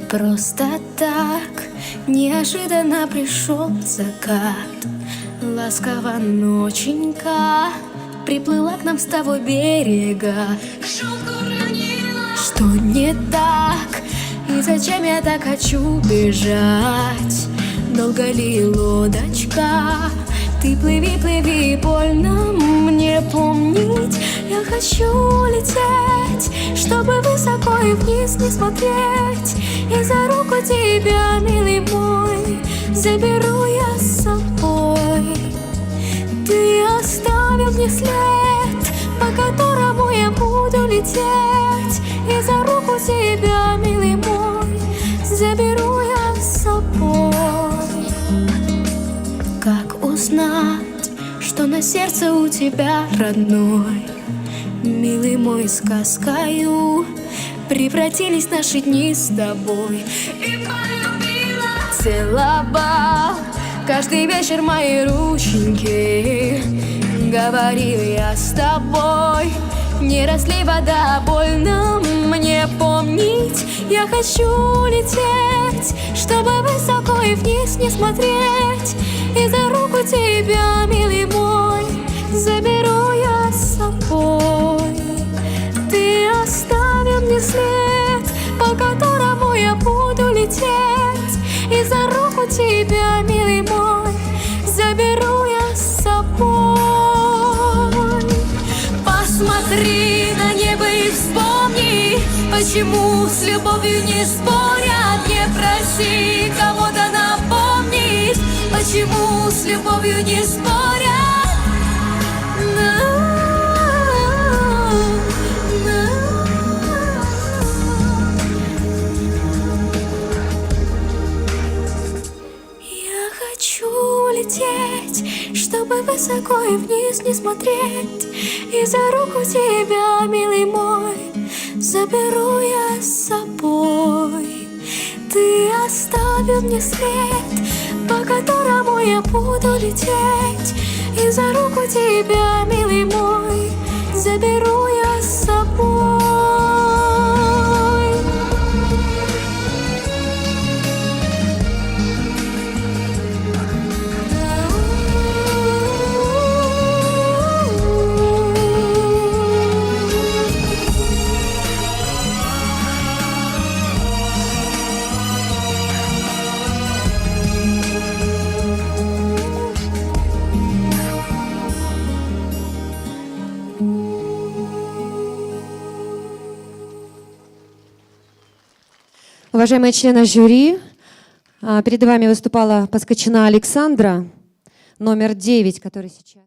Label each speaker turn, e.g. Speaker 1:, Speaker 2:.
Speaker 1: Просто так неожиданно пришел закат. Ласково ноченька приплыла к нам с того берега. Что не так? И зачем я так хочу бежать? Долго ли лодочка? Ты плыви, плыви, больно мне помнить. Я хочу лететь, чтобы высоко и вниз не смотреть. И за руку тебя, милый мой, заберу я с собой. Ты оставил мне след, по которому я буду лететь. И за руку тебя, милый мой, заберу я с собой. Как узнать, что на сердце у тебя родной? Милый мой, сказкою превратились наши дни с тобой. И полюбила, целовал каждый вечер мои рученьки. Говорил я с тобой, не разлей вода, больно мне помнить. Я хочу лететь, чтобы высоко и вниз не смотреть. И за руку тебя, милый мой, заберу я с собой. Ты оставил мне след, по которому я буду лететь. И за руку тебя, милый мой, заберу я с собой. Посмотри на небо и вспомни, почему с любовью не спорят. Не проси кого-то напомнить, почему с любовью не спорят. Я хочу лететь, чтобы высоко и вниз не смотреть. И за руку тебя, милый мой, заберу я с собой. Ты оставил мне след, по которому я буду лететь. И за руку тебя, милый мой, заберу я с собой.
Speaker 2: Уважаемые члены жюри, перед вами выступала Поскочина Александра, номер 9, который сейчас...